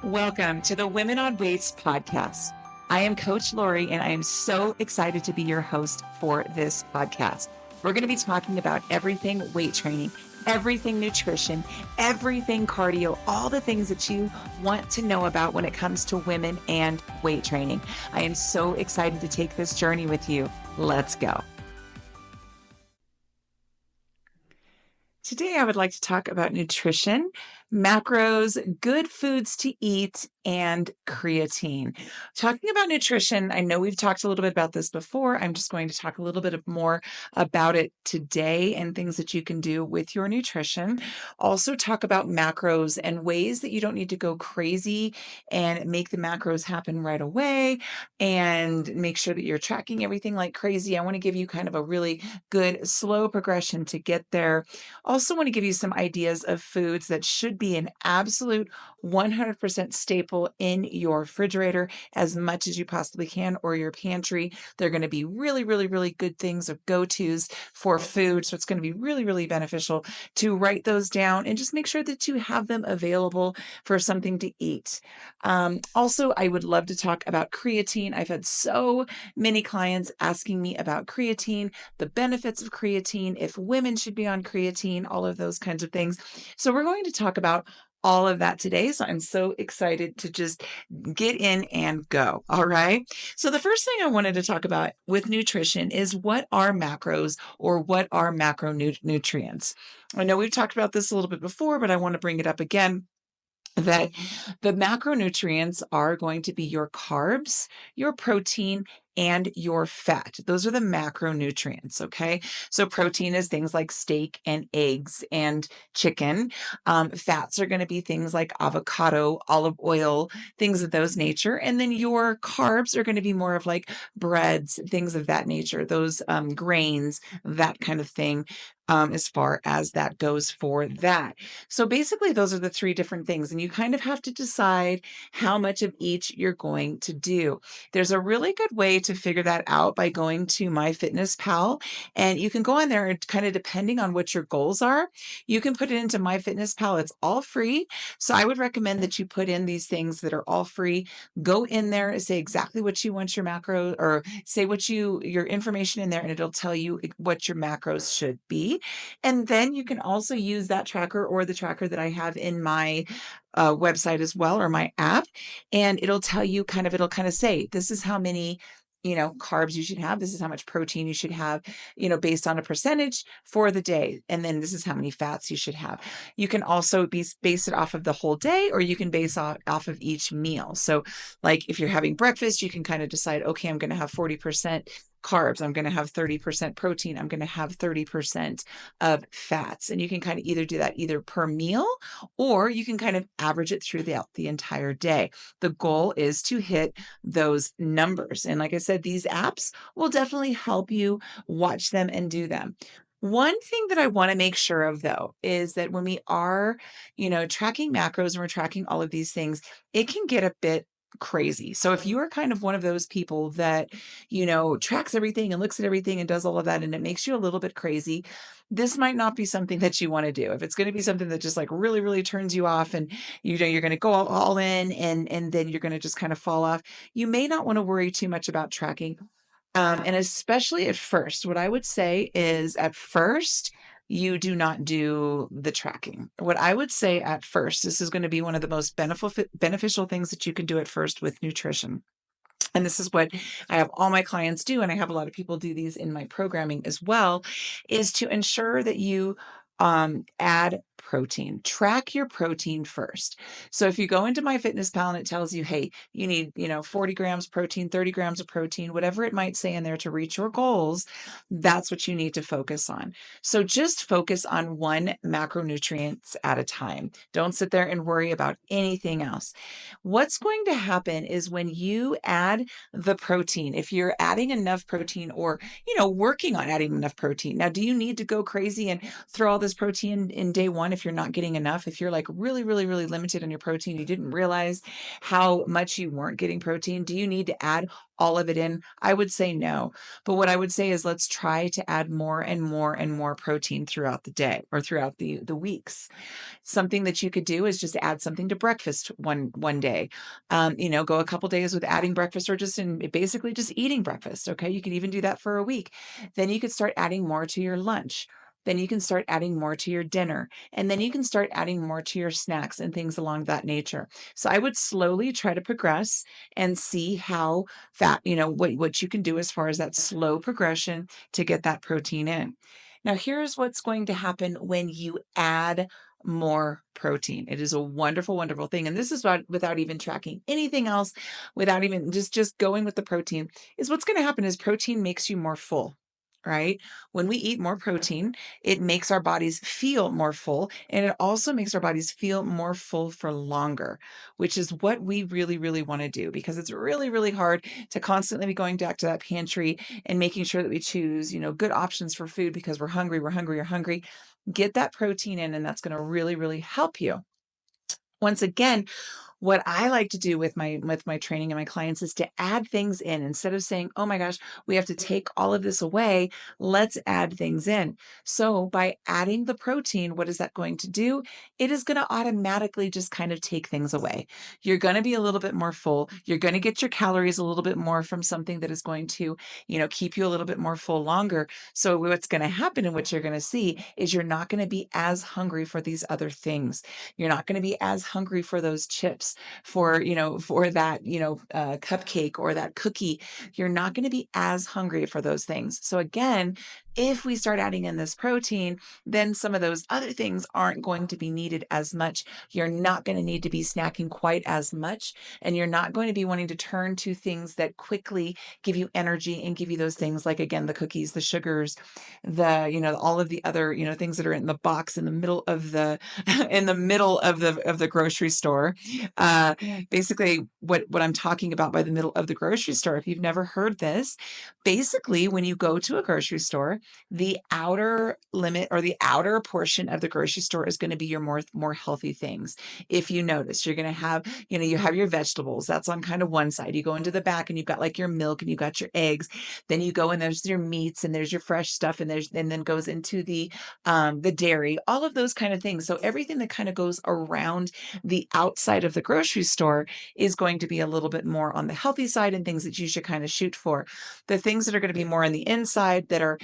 Welcome to the Women on Weights podcast. I am Coach Lori, and I am so excited to be your host for this podcast. We're going to be talking about everything weight training, everything nutrition, everything cardio, all the things that you want to know about when it comes to women and weight training. I am so excited to take this journey with you. Let's go. Today, I would like to talk about nutrition, macros, good foods to eat, and creatine. Talking about nutrition, I know we've talked a little bit about this before. I'm just going to talk a little bit more about it today and things that you can do with your nutrition. Also talk about macros and ways that you don't need to go crazy and make the macros happen right away and make sure that you're tracking everything like crazy. I want to give you kind of a really good slow progression to get there. Also want to give you some ideas of foods that should be an absolute 100% staple in your refrigerator as much as you possibly can, or your pantry. They're going to be really, really, really good things or go-tos for food. So it's going to be really, really beneficial to write those down and just make sure that you have them available for something to eat. Also, I would love to talk about creatine. I've had so many clients asking me about creatine, the benefits of creatine, if women should be on creatine, all of those kinds of things. So we're going to talk about all of that today. So I'm so excited to just get in and go. All right. So the first thing I wanted to talk about with nutrition is what are macros, or what are macronutrients? I know we've talked about this a little bit before, but I want to bring it up again, that the macronutrients are going to be your carbs, your protein, and your fat. Those are the macronutrients, okay? So protein is things like steak and eggs and chicken. Fats are going to be things like avocado, olive oil, things of those nature. And then your carbs are going to be more of like breads, things of that nature, those grains, that kind of thing. As far as that goes for that. So basically, those are the three different things, and you kind of have to decide how much of each you're going to do. There's a really good way to figure that out by going to MyFitnessPal, and you can go on there and kind of depending on what your goals are, you can put it into MyFitnessPal. It's all free. So I would recommend that you put in these things that are all free. Go in there, say exactly what you want your macro, or say your information in there, and it'll tell you what your macros should be. And then you can also use that tracker or the tracker that I have in my website as well, or my app, and it'll kind of say, this is how many carbs you should have. This is how much protein you should have, based on a percentage for the day. And then this is how many fats you should have. You can also base it off of the whole day, or you can base off of each meal. So like if you're having breakfast, you can kind of decide, okay, I'm going to have 40% carbs. I'm going to have 30% protein. I'm going to have 30% of fats. And you can kind of either do that either per meal, or you can kind of average it throughout the entire day. The goal is to hit those numbers. And like I said, these apps will definitely help you watch them and do them. One thing that I want to make sure of, though, is that when we are, tracking macros and we're tracking all of these things, it can get a bit crazy. So if you are kind of one of those people that, tracks everything and looks at everything and does all of that, and it makes you a little bit crazy, this might not be something that you want to do. If it's going to be something that just like really, really turns you off, and you're going to go all in, and then you're going to just kind of fall off, you may not want to worry too much about tracking. And especially at first, what I would say is at first, you do not do the tracking. What I would say at first, this is going to be one of the most beneficial things that you can do at first with nutrition. And this is what I have all my clients do, and I have a lot of people do these in my programming as well, is to ensure that you add protein. Track your protein first. So if you go into MyFitnessPal and it tells you, hey, you need, 40 grams protein, 30 grams of protein, whatever it might say in there to reach your goals, that's what you need to focus on. So just focus on one macronutrients at a time. Don't sit there and worry about anything else. What's going to happen is when you add the protein, if you're adding enough protein, or, working on adding enough protein. Now, do you need to go crazy and throw all this this protein in day one if you're not getting enough. If you're like really, really, really limited on your protein, you didn't realize how much you weren't getting protein. Do you need to add all of it in? I would say no. But what I would say is let's try to add more and more and more protein throughout the day or throughout the weeks. Something that you could do is just add something to breakfast one day. Go a couple days with adding breakfast or basically just eating breakfast. Okay, you could even do that for a week. Then you could start adding more to your lunch. Then you can start adding more to your dinner. And then you can start adding more to your snacks and things along that nature. So I would slowly try to progress and see how what you can do as far as that slow progression to get that protein in. Now, here's what's going to happen when you add more protein. It is a wonderful, wonderful thing. And this is without even tracking anything else, without even just going with the protein, is what's going to happen is protein makes you more full. Right? When we eat more protein, it makes our bodies feel more full, and it also makes our bodies feel more full for longer, which is what we really, really want to do because it's really, really hard to constantly be going back to that pantry and making sure that we choose, good options for food because we're hungry, we're hungry. Get that protein in, and that's going to really, really help you. Once again, what I like to do with my training and my clients is to add things in instead of saying, "Oh my gosh, we have to take all of this away. Let's add things in." So by adding the protein, what is that going to do? It is going to automatically just kind of take things away. You're going to be a little bit more full. You're going to get your calories a little bit more from something that is going to, keep you a little bit more full longer. So what's going to happen and what you're going to see is you're not going to be as hungry for these other things. You're not going to be as hungry for those chips, for that, cupcake or that cookie. You're not going to be as hungry for those things. So again, if we start adding in this protein, then some of those other things aren't going to be needed as much. You're not going to need to be snacking quite as much, and you're not going to be wanting to turn to things that quickly give you energy and give you those things like, again, the cookies, the sugars, all of the other, things that are in the box in the middle of the in the middle of the grocery store. Basically, what I'm talking about by the middle of the grocery store, if you've never heard this, basically when you go to a grocery store, the outer limit or the outer portion of the grocery store is going to be your more healthy things. If you notice, you're going to have, you have your vegetables. That's on kind of one side. You go into the back and you've got like your milk and you've got your eggs. Then you go and there's your meats and there's your fresh stuff and then goes into the dairy, all of those kind of things. So everything that kind of goes around the outside of the grocery store is going to be a little bit more on the healthy side and things that you should kind of shoot for. The things that are going to be more on the inside that are,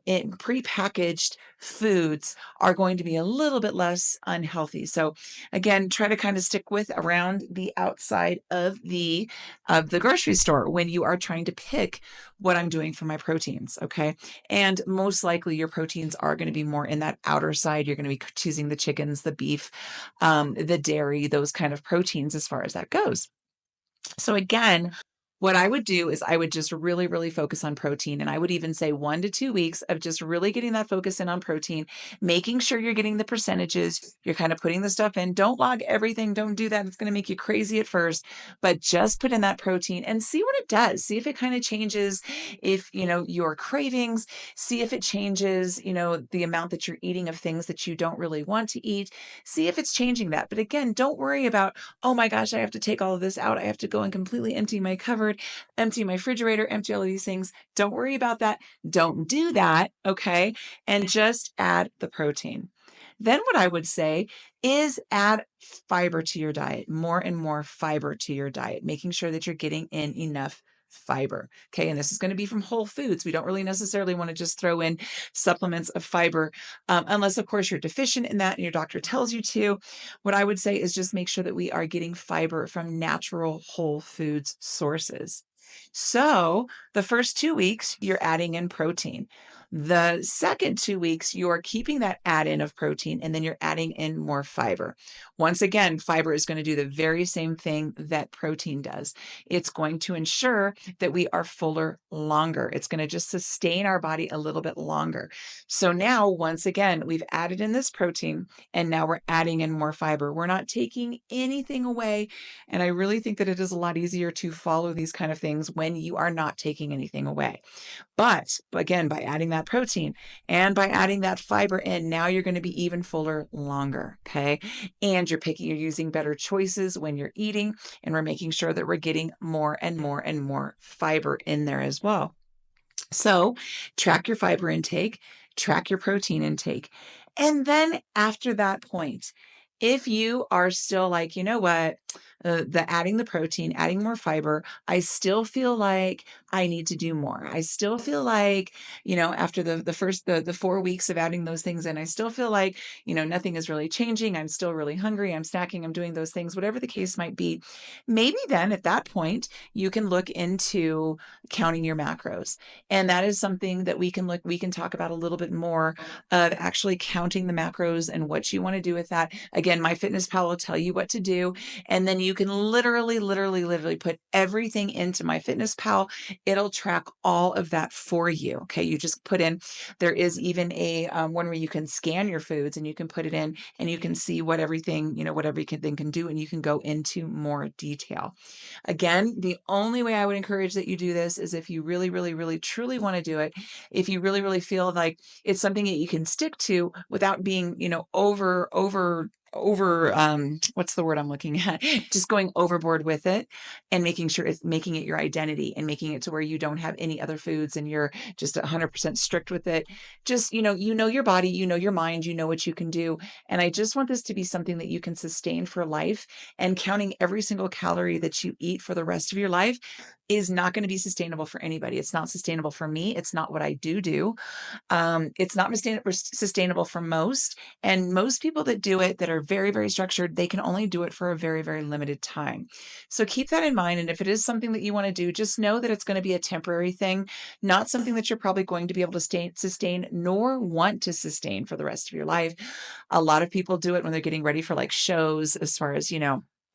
in prepackaged foods are going to be a little bit less unhealthy. So again, try to kind of stick with around the outside of the grocery store when you are trying to pick what I'm doing for my proteins. Okay. And most likely your proteins are going to be more in that outer side. You're going to be choosing the chickens, the beef, the dairy, those kind of proteins as far as that goes. So again, what I would do is I would just really, really focus on protein. And I would even say 1 to 2 weeks of just really getting that focus in on protein, making sure you're getting the percentages. You're kind of putting the stuff in. Don't log everything. Don't do that. It's going to make you crazy at first, but just put in that protein and see what it does. See if it kind of changes if, your cravings, see if it changes, the amount that you're eating of things that you don't really want to eat. See if it's changing that. But again, don't worry about, oh my gosh, I have to take all of this out. I have to go and completely empty my cupboard, empty my refrigerator, empty all of these things. Don't worry about that. Don't do that. Okay. And just add the protein. Then what I would say is add fiber to your diet, more and more fiber to your diet, making sure that you're getting in enough fiber. Okay. And this is going to be from whole foods. We don't really necessarily want to just throw in supplements of fiber, unless of course you're deficient in that and your doctor tells you to. What I would say is just make sure that we are getting fiber from natural whole foods sources. So the first 2 weeks, you're adding in protein. The second 2 weeks, you're keeping that add in of protein, and then you're adding in more fiber. Once again, fiber is going to do the very same thing that protein does. It's going to ensure that we are fuller longer. It's going to just sustain our body a little bit longer. So now, once again, we've added in this protein, and now we're adding in more fiber. We're not taking anything away. And I really think that it is a lot easier to follow these kind of things when you are not taking anything away. But again, by adding that that protein. And by adding that fiber in, now you're going to be even fuller longer. Okay. And you're using better choices when you're eating, and we're making sure that we're getting more and more and more fiber in there as well. So track your fiber intake, track your protein intake. And then after that point, if you are still like, you know what, the adding the protein, adding more fiber, I still feel like I need to do more. I still feel like, after the first the 4 weeks of adding those things in, I still feel like, nothing is really changing. I'm still really hungry. I'm snacking. I'm doing those things, whatever the case might be. Maybe then at that point, you can look into counting your macros. And that is something that we can talk about a little bit more, of actually counting the macros and what you want to do with that. Again, MyFitnessPal will tell you what to do. And then you can literally put everything into MyFitnessPal. It'll track all of that for you. Okay. You just put in, there is even a one where you can scan your foods and you can put it in and you can see what everything, what everything can do. And you can go into more detail. Again, the only way I would encourage that you do this is if you really truly want to do it. If you really feel like it's something that you can stick to without being, what's the word I'm looking at? Just going overboard with it, and making sure it's making it your identity and making it to where you don't have any other foods and you're just 100% strict with it. Just, your body, your mind, you know what you can do. And I just want this to be something that you can sustain for life, and counting every single calorie that you eat for the rest of your life is not going to be sustainable for anybody. It's not sustainable for me. It's not what I do. It's not sustainable for most. And most people that do it, that are very structured, they can only do it for a very limited time. So keep that in mind. And if it is something that you want to do, just know that it's going to be a temporary thing, not something that you're probably going to be able to sustain, nor want to sustain for the rest of your life. A lot of people do it when they're getting ready for like shows, as far as,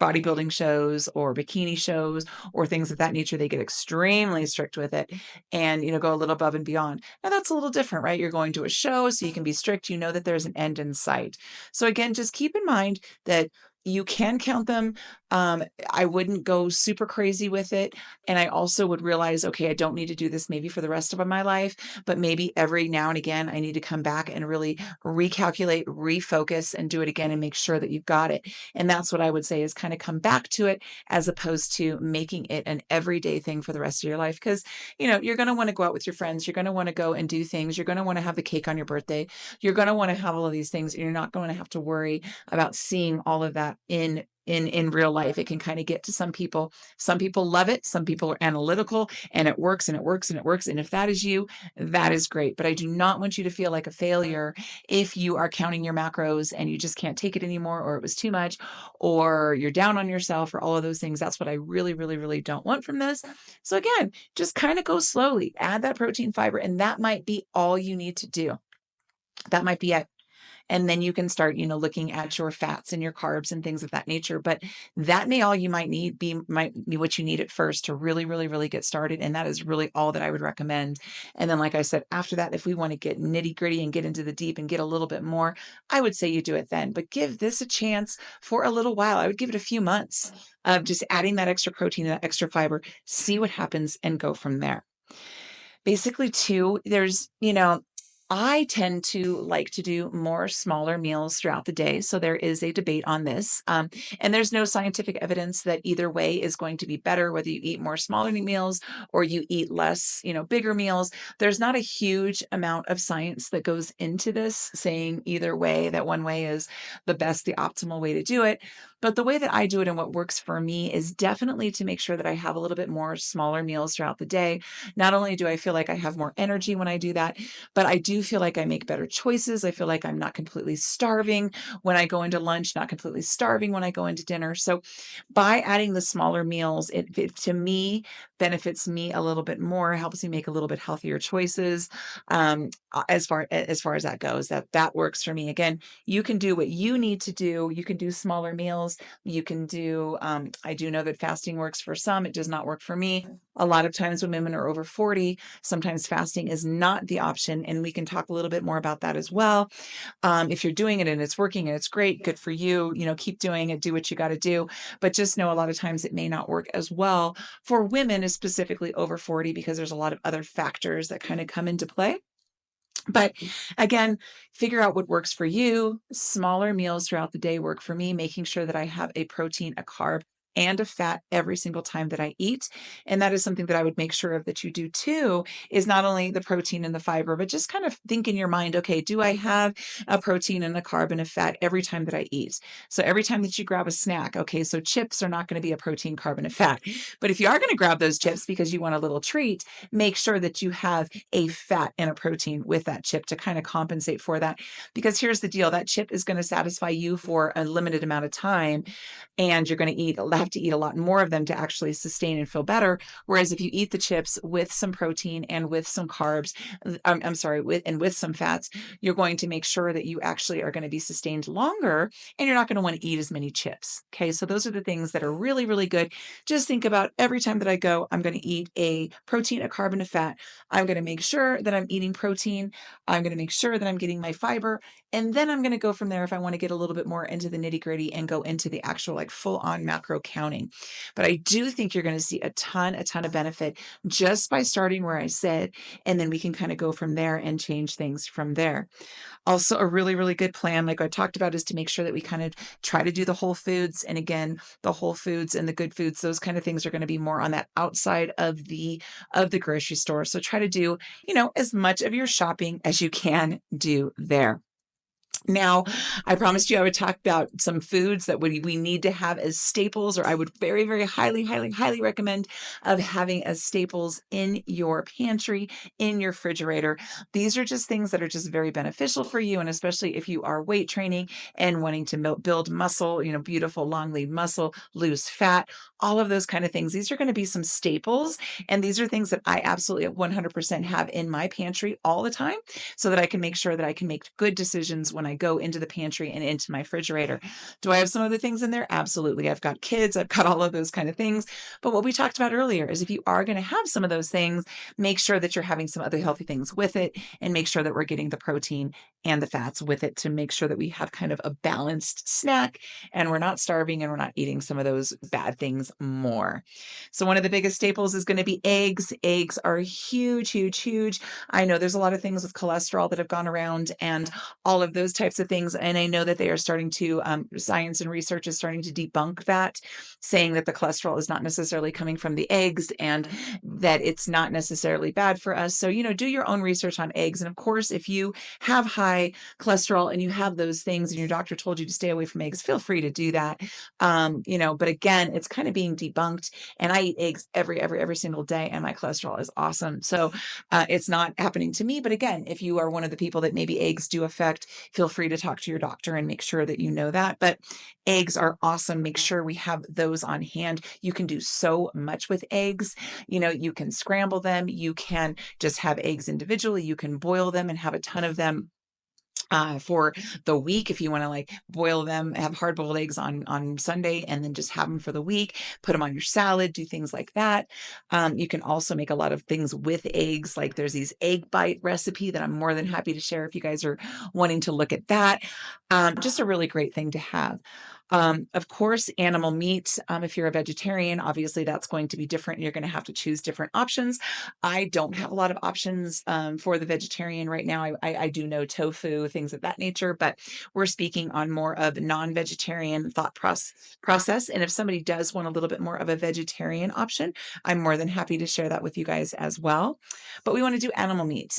bodybuilding shows or bikini shows or things of that nature. They get extremely strict with it and, go a little above and beyond. Now that's a little different, right? You're going to a show, so you can be strict. You know that there's an end in sight. So again, just keep in mind that you can count them. I wouldn't go super crazy with it. And I also would realize, okay, I don't need to do this maybe for the rest of my life, but maybe every now and again, I need to come back and really recalculate, refocus, and do it again and make sure that you've got it. And that's what I would say, is kind of come back to it, as opposed to making it an everyday thing for the rest of your life. Because, you're going to want to go out with your friends. You're going to want to go and do things. You're going to want to have the cake on your birthday. You're going to want to have all of these things. And you're not going to have to worry about seeing all of that in real life. It can kind of get to some people. Some people love it. Some people are analytical, and it works and it works and it works. And if that is you, that is great. But I do not want you to feel like a failure if you are counting your macros and you just can't take it anymore, or it was too much, or you're down on yourself, or all of those things. That's what I really don't want from this. So again, just kind of go slowly, add that protein, fiber, and that might be all you need to do. That might be it. And then you can start, looking at your fats and your carbs and things of that nature. But that may all you might be what you need at first to really get started. And that is really all that I would recommend. And then, like I said, after that, if we want to get nitty gritty and get into the deep and get a little bit more, I would say you do it then. But give this a chance for a little while. I would give it a few months of just adding that extra protein and that extra fiber, see what happens, and go from there. Basically, too, there's, I tend to like to do more smaller meals throughout the day. So there is a debate on this. And there's no scientific evidence that either way is going to be better, whether you eat more smaller meals or you eat less, bigger meals. There's not a huge amount of science that goes into this saying either way, that one way is the best, the optimal way to do it. But the way that I do it and what works for me is definitely to make sure that I have a little bit more smaller meals throughout the day. Not only do I feel like I have more energy when I do that, but I do feel like I make better choices. I feel like I'm not completely starving when I go into lunch, not completely starving when I go into dinner. So by adding the smaller meals, it to me benefits me a little bit more, helps me make a little bit healthier choices. As far as that goes, that works for me. Again, you can do what you need to do. You can do smaller meals. You can do, I do know that fasting works for some. It does not work for me. A lot of times when women are over 40, sometimes fasting is not the option. And we can talk a little bit more about that as well. If you're doing it and it's working and it's great, good for you, keep doing it, do what you got to do. But just know a lot of times it may not work as well for women, specifically over 40, because there's a lot of other factors that kind of come into play. But again, figure out what works for you. Smaller meals throughout the day work for me, making sure that I have a protein, a carb, and a fat every single time that I eat. And that is something that I would make sure of that you do too, is not only the protein and the fiber, but just kind of think in your mind, okay, do I have a protein and a carb and a fat every time that I eat? So every time that you grab a snack, okay, so chips are not going to be a protein, carb, and a fat. But if you are going to grab those chips because you want a little treat, make sure that you have a fat and a protein with that chip to kind of compensate for that. Because here's the deal, that chip is going to satisfy you for a limited amount of time, and you're going to have to eat a lot more of them to actually sustain and feel better. Whereas if you eat the chips with some protein and with some carbs, I'm sorry, with some fats, you're going to make sure that you actually are going to be sustained longer, and you're not going to want to eat as many chips. Okay, so those are the things that are really, really good. Just think about every time that I go, I'm going to eat a protein, a carb, and a fat. I'm going to make sure that I'm eating protein. I'm going to make sure that I'm getting my fiber. And then I'm going to go from there if I want to get a little bit more into the nitty gritty and go into the actual like full on macro counting. But I do think you're going to see a ton of benefit just by starting where I said, and then we can kind of go from there and change things from there. Also, a really, really good plan, like I talked about, is to make sure that we kind of try to do the whole foods. And again, the whole foods and the good foods, those kind of things are going to be more on that outside of the grocery store. So try to do, as much of your shopping as you can do there. Now, I promised you I would talk about some foods that we need to have as staples, or I would very, very highly, highly, highly recommend of having as staples in your pantry, in your refrigerator. These are just things that are just very beneficial for you, and especially if you are weight training and wanting to build muscle, beautiful long lean muscle, lose fat, all of those kind of things. These are going to be some staples, and these are things that I absolutely 100% have in my pantry all the time, so that I can make sure that I can make good decisions when I go into the pantry and into my refrigerator. Do I have some other things in there? Absolutely. I've got kids, I've got all of those kind of things. But what we talked about earlier is if you are going to have some of those things, make sure that you're having some other healthy things with it, and make sure that we're getting the protein and the fats with it to make sure that we have kind of a balanced snack and we're not starving and we're not eating some of those bad things more. So one of the biggest staples is going to be eggs. Eggs are huge, huge, huge. I know there's a lot of things with cholesterol that have gone around and all of those types of things. And I know that they are starting to, science and research is starting to debunk that, saying that the cholesterol is not necessarily coming from the eggs and that it's not necessarily bad for us. So, do your own research on eggs. And of course, if you have high cholesterol and you have those things and your doctor told you to stay away from eggs, feel free to do that. But again, it's kind of being debunked, and I eat eggs every single day, and my cholesterol is awesome. So it's not happening to me. But again, if you are one of the people that maybe eggs do affect, feel free to talk to your doctor and make sure that you know that. But eggs are awesome. Make sure we have those on hand. You can do so much with eggs. You can scramble them. You can just have eggs individually. You can boil them and have a ton of them for the week. If you want to like boil them, have hard boiled eggs on Sunday and then just have them for the week, put them on your salad, do things like that. You can also make a lot of things with eggs. Like there's these egg bite recipe that I'm more than happy to share if you guys are wanting to look at that. Just a really great thing to have. Of course, animal meat. If you're a vegetarian, obviously that's going to be different. You're going to have to choose different options. I don't have a lot of options for the vegetarian right now. I do know tofu, things of that nature, but we're speaking on more of non-vegetarian thought process. And if somebody does want a little bit more of a vegetarian option, I'm more than happy to share that with you guys as well. But we want to do animal meat.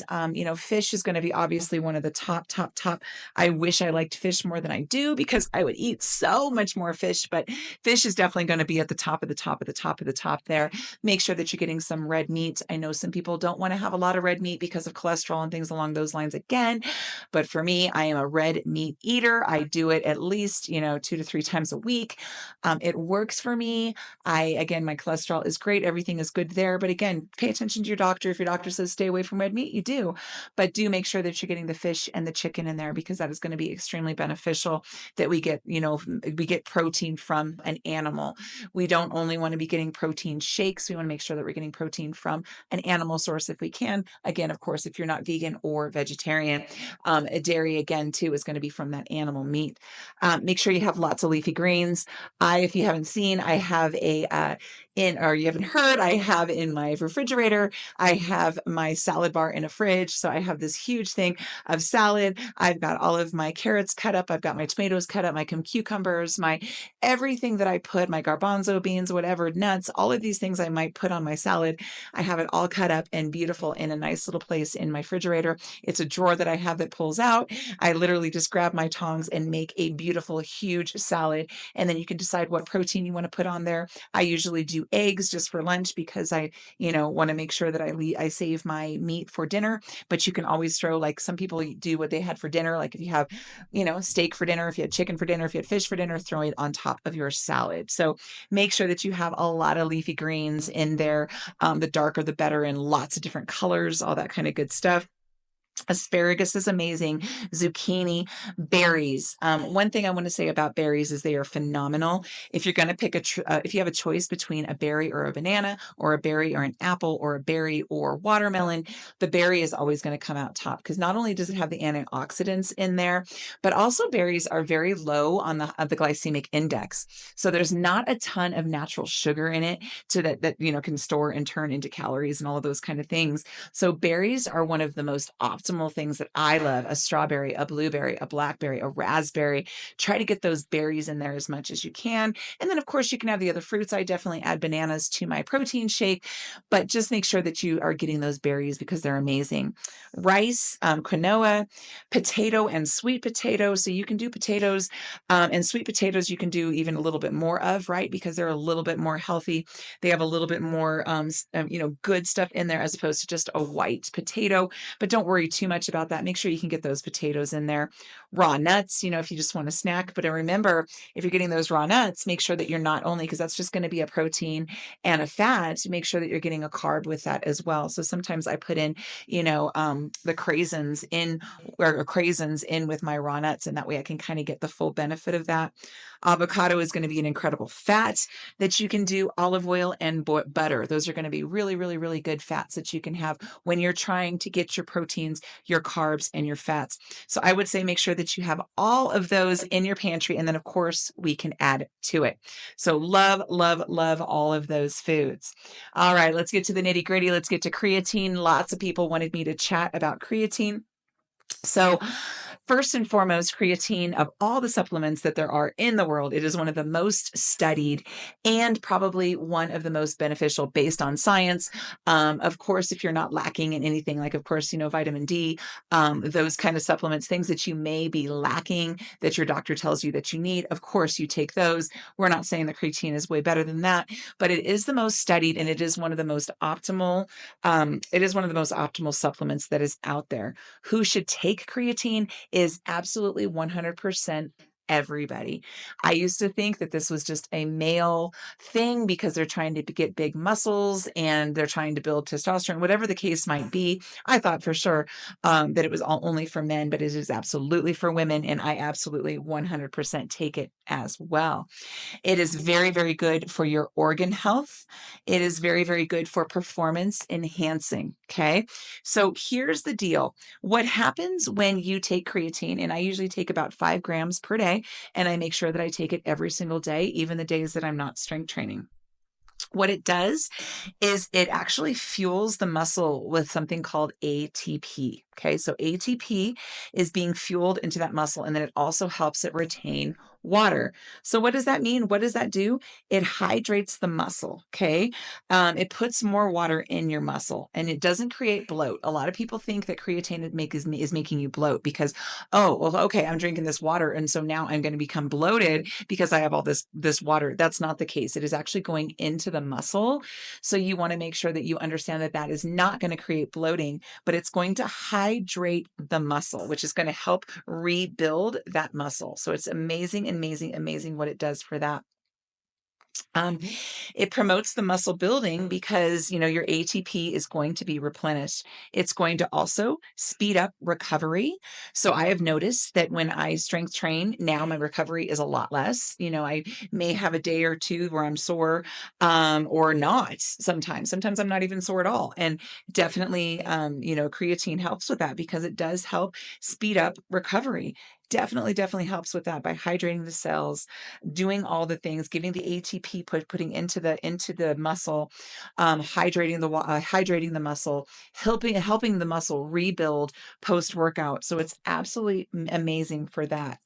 Fish is going to be obviously one of the top. I wish I liked fish more than I do because I would eat so much more fish, but fish is definitely going to be at the top of the top of the top of the top there. Make sure that you're getting some red meat. I know some people don't want to have a lot of red meat because of cholesterol and things along those lines again. But for me, I am a red meat eater. I do it at least, 2 to 3 times a week. It works for me. Again, my cholesterol is great. Everything is good there. But again, pay attention to your doctor. If your doctor says stay away from red meat, you do. But do make sure that you're getting the fish and the chicken in there because that is going to be extremely beneficial that we get protein from an animal. We don't only want to be getting protein shakes. We want to make sure that we're getting protein from an animal source if we can. Again, of course, if you're not vegan or vegetarian, dairy again too is going to be from that animal meat. Make sure you have lots of leafy greens. If you haven't seen, I have or you haven't heard, I have in my refrigerator, I have my salad bar in a fridge. So I have this huge thing of salad. I've got all of my carrots cut up. I've got my tomatoes cut up, my cucumbers, my everything that I put, my garbanzo beans, whatever, nuts, all of these things I might put on my salad. I have it all cut up and beautiful in a nice little place in my refrigerator. It's a drawer that I have that pulls out. I literally just grab my tongs and make a beautiful, huge salad. And then you can decide what protein you want to put on there. I usually do eggs just for lunch because I, want to make sure that I save my meat for dinner. But you can always throw, like some people do what they had for dinner. Like if you have, steak for dinner, if you had chicken for dinner, if you had fish for dinner, throw it on top of your salad. So make sure that you have a lot of leafy greens in there. The darker, the better, and lots of different colors, all that kind of good stuff. Asparagus is amazing. Zucchini, berries. One thing I want to say about berries is they are phenomenal. If you're going to pick if you have a choice between a berry or a banana, or a berry or an apple, or a berry or watermelon, the berry is always going to come out top because not only does it have the antioxidants in there, but also berries are very low on the glycemic index. So there's not a ton of natural sugar in it that can store and turn into calories and all of those kind of things. So berries are one of the most optimal things that I love. A strawberry, a blueberry, a blackberry, a raspberry. Try to get those berries in there as much as you can. And then of course you can have the other fruits. I definitely add bananas to my protein shake, but just make sure that you are getting those berries because they're amazing. Rice, quinoa, potato and sweet potato. So you can do potatoes and sweet potatoes you can do even a little bit more of, right? Because they're a little bit more healthy. They have a little bit more, good stuff in there as opposed to just a white potato. But don't worry too much about that. Make sure you can get those potatoes in there. Raw nuts, if you just want to snack. But remember, if you're getting those raw nuts, make sure that you're not only, because that's just going to be a protein and a fat, make sure that you're getting a carb with that as well. So sometimes I put in, the craisins in with my raw nuts, and that way I can kind of get the full benefit of that. Avocado is going to be an incredible fat that you can do. Olive oil and butter. Those are going to be really, really, really good fats that you can have when you're trying to get your proteins, your carbs, and your fats. So I would say make sure that you have all of those in your pantry. And then of course we can add to it. So love, love, love all of those foods. All right, let's get to the nitty gritty. Let's get to creatine. Lots of people wanted me to chat about creatine. So first and foremost, creatine, of all the supplements that there are in the world, it is one of the most studied and probably one of the most beneficial based on science. Of course, if you're not lacking in anything, like, of course, vitamin D, those kind of supplements, things that you may be lacking that your doctor tells you that you need, of course, you take those. We're not saying the creatine is way better than that, but it is the most studied and it is one of the most optimal. It is one of the most optimal supplements that is out there. Who should take creatine is absolutely 100% everybody. I used to think that this was just a male thing because they're trying to get big muscles and they're trying to build testosterone, whatever the case might be. I thought for sure that it was only for men, but it is absolutely for women. And I absolutely 100% take it as well. It is very, very good for your organ health. It is very, very good for performance enhancing. Okay. So here's the deal. What happens when you take creatine, and I usually take about 5 grams per day, and I make sure that I take it every single day, even the days that I'm not strength training. What it does is it actually fuels the muscle with something called ATP. Okay, so ATP is being fueled into that muscle, and then it also helps it retain water. So what does that mean? What does that do? It hydrates the muscle. Okay, it puts more water in your muscle, and it doesn't create bloat. A lot of people think that creatine is making you bloat because, oh, well, okay, I'm drinking this water, and so now I'm going to become bloated because I have all this water. That's not the case. It is actually going into the muscle. So you want to make sure that you understand that that is not going to create bloating, but it's going to hydrate the muscle, which is going to help rebuild that muscle. So it's amazing, amazing, amazing what it does for that. It promotes the muscle building because, your ATP is going to be replenished. It's going to also speed up recovery. So I have noticed that when I strength train, now my recovery is a lot less. I may have a day or two where I'm sore, or not sometimes. Sometimes I'm not even sore at all. And definitely, creatine helps with that because it does help speed up recovery. definitely helps with that by hydrating the cells, doing all the things, giving the ATP, putting into the muscle, hydrating the muscle, helping the muscle rebuild post workout. So it's absolutely amazing for that.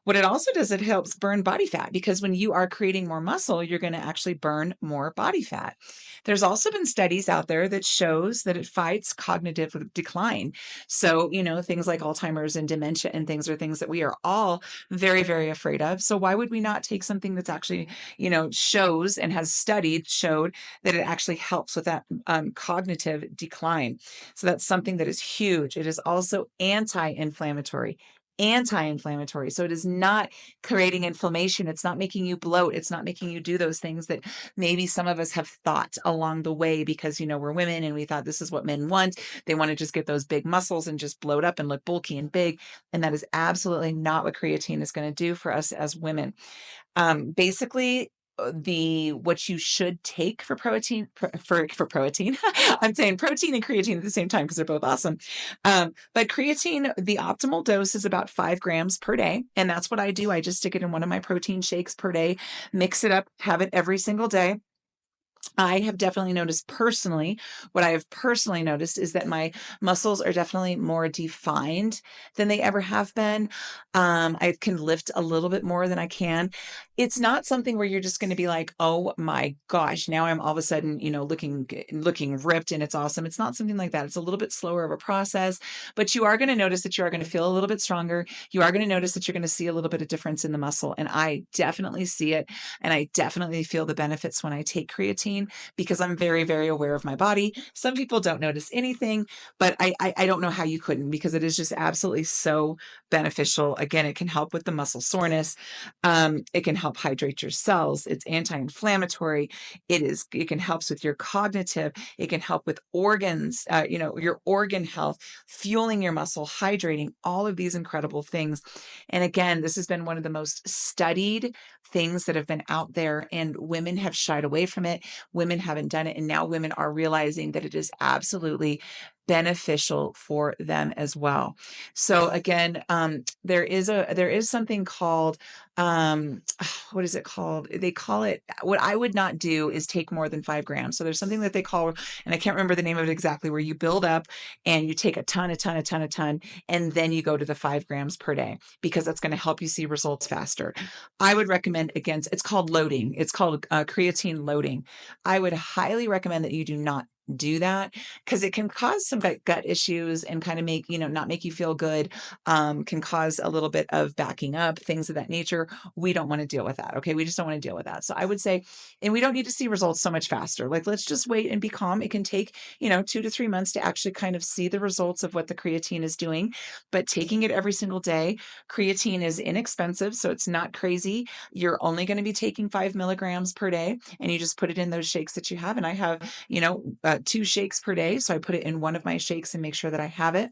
What it also does, it helps burn body fat, because when you are creating more muscle, you're going to actually burn more body fat. There's also been studies out there that shows that it fights cognitive decline. So, things like Alzheimer's and dementia and things are things that we are all very afraid of. So why would we not take something that's actually, shows and has showed that it actually helps with that cognitive decline. So that's something that is huge. It is also anti-inflammatory. So it is not creating inflammation. It's not making you bloat. It's not making you do those things that maybe some of us have thought along the way, because, we're women and we thought this is what men want. They want to just get those big muscles and just bloat up and look bulky and big. And that is absolutely not what creatine is going to do for us as women. Basically, the what you should take for protein for protein. I'm saying protein and creatine at the same time because they're both awesome. But creatine, the optimal dose is about 5 grams per day, and that's what I do. I just stick it in one of my protein shakes per day, mix it up, have it every single day. I have definitely noticed personally, what I have personally noticed is that my muscles are definitely more defined than they ever have been. I can lift a little bit more than I can. It's not something where you're just going to be like, oh my gosh, now I'm all of a sudden, looking ripped and it's awesome. It's not something like that. It's a little bit slower of a process, but you are going to notice that you are going to feel a little bit stronger. You are going to notice that you're going to see a little bit of difference in the muscle. And I definitely see it. And I definitely feel the benefits when I take creatine, because I'm very aware of my body. Some people don't notice anything, but I don't know how you couldn't, because it is just absolutely so beneficial. Again, it can help with the muscle soreness. It can help hydrate your cells. It's anti-inflammatory. It can help with your cognitive. It can help with organs, your organ health, fueling your muscle, hydrating, all of these incredible things. And again, this has been one of the most studied things that have been out there, and women have shied away from it. Women haven't done it. And now women are realizing that it is absolutely beneficial for them as well. So again, there is something called, what is it called? They call it, what I would not do is take more than 5 grams. So there's something that they call, and I can't remember the name of it exactly, where you build up and you take a ton, and then you go to the 5 grams per day, because that's going to help you see results faster. I would recommend against, it's called loading. It's called creatine loading. I would highly recommend that you do not do that, because it can cause some gut issues and kind of make, not make you feel good, can cause a little bit of backing up, things of that nature. We don't want to deal with that. Okay. We just don't want to deal with that. So I would say, and we don't need to see results so much faster. Like, let's just wait and be calm. It can take, 2 to 3 months to actually kind of see the results of what the creatine is doing, but taking it every single day. Creatine is inexpensive, so it's not crazy. You're only going to be taking 5 milligrams per day, and you just put it in those shakes that you have. And I have, 2 shakes per day. So I put it in one of my shakes and make sure that I have it.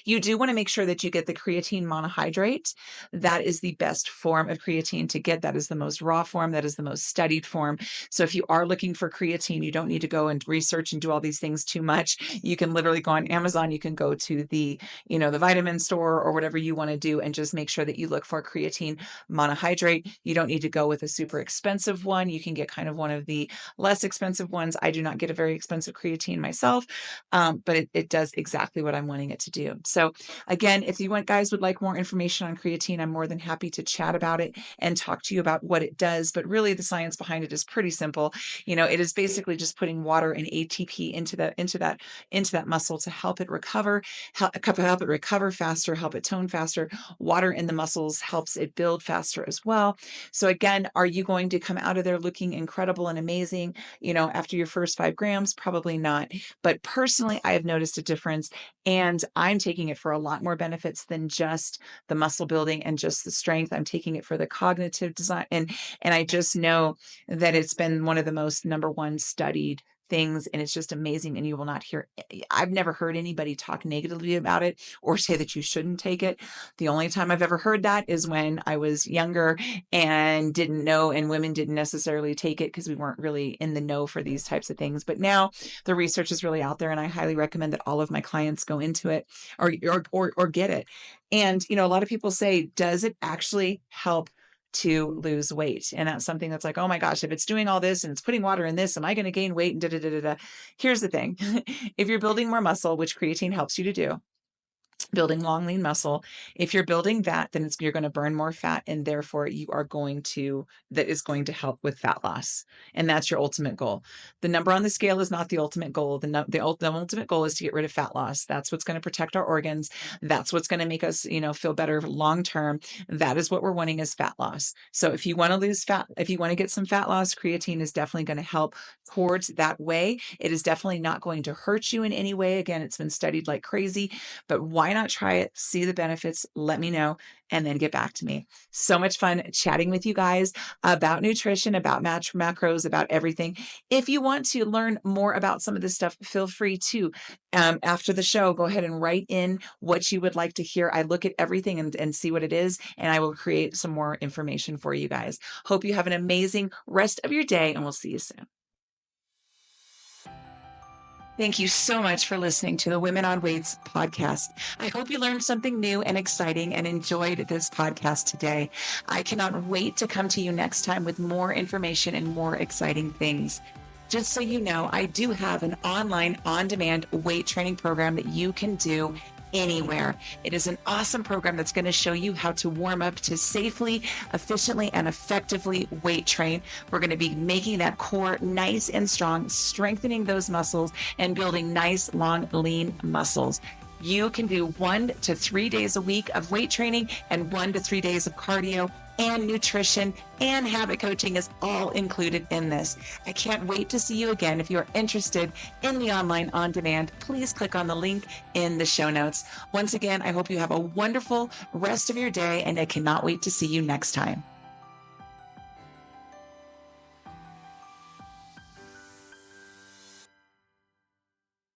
You do want to make sure that you get the creatine monohydrate. That is the best form of creatine to get. That is the most raw form. That is the most studied form. So if you are looking for creatine, you don't need to go and research and do all these things too much. You can literally go on Amazon. You can go to the, the vitamin store or whatever you want to do, and just make sure that you look for creatine monohydrate. You don't need to go with a super expensive one. You can get kind of one of the less expensive ones. I do not get a very expensive creatine myself, but it does exactly what I'm wanting it to do. So again, if you guys would like more information on creatine, I'm more than happy to chat about it and talk to you about what it does. But really, the science behind it is pretty simple. It is basically just putting water and ATP into that muscle to help it recover, help it recover faster, help it tone faster. Water in the muscles helps it build faster as well. So again, are you going to come out of there looking incredible and amazing, after your first 5 grams? Probably not. But personally, I have noticed a difference, and I'm taking it for a lot more benefits than just the muscle building and just the strength. I'm taking it for the cognitive design. And I just know that it's been one of the most number one studied things, and it's just amazing. And you will not hear, I've never heard anybody talk negatively about it or say that you shouldn't take it. The only time I've ever heard that is when I was younger and didn't know, and women didn't necessarily take it because we weren't really in the know for these types of things. But now the research is really out there, and I highly recommend that all of my clients go into it or get it. And a lot of people say, does it actually help to lose weight? And that's something that's like, oh my gosh, if it's doing all this and it's putting water in this, am I going to gain weight? And da da da da da. Here's the thing: if you're building more muscle, which creatine helps you to do, building long, lean muscle. If you're building that, then you're going to burn more fat, and therefore that is going to help with fat loss. And that's your ultimate goal. The number on the scale is not the ultimate goal. The ultimate goal is to get rid of fat loss. That's what's going to protect our organs. That's what's going to make us, feel better long term. That is what we're wanting, is fat loss. So if you want to lose fat, if you want to get some fat loss, creatine is definitely going to help towards that way. It is definitely not going to hurt you in any way. Again, it's been studied like crazy, but why not try it, see the benefits, let me know, and then get back to me. So much fun chatting with you guys about nutrition, about macros, about everything. If you want to learn more about some of this stuff, feel free to, after the show, go ahead and write in what you would like to hear. I look at everything and see what it is, and I will create some more information for you guys. Hope you have an amazing rest of your day, and we'll see you soon. Thank you so much for listening to the Women on Weights podcast. I hope you learned something new and exciting and enjoyed this podcast today. I cannot wait to come to you next time with more information and more exciting things. Just so you know, I do have an online on-demand weight training program that you can do anywhere. It is an awesome program that's going to show you how to warm up to safely, efficiently, and effectively weight train. We're going to be making that core nice and strong, strengthening those muscles, and building nice, long, lean muscles. You can do 1 to 3 days a week of weight training and 1 to 3 days of cardio, and nutrition and habit coaching is all included in this. I can't wait to see you again. If you're interested in the online on demand, please click on the link in the show notes. Once again, I hope you have a wonderful rest of your day, and I cannot wait to see you next time.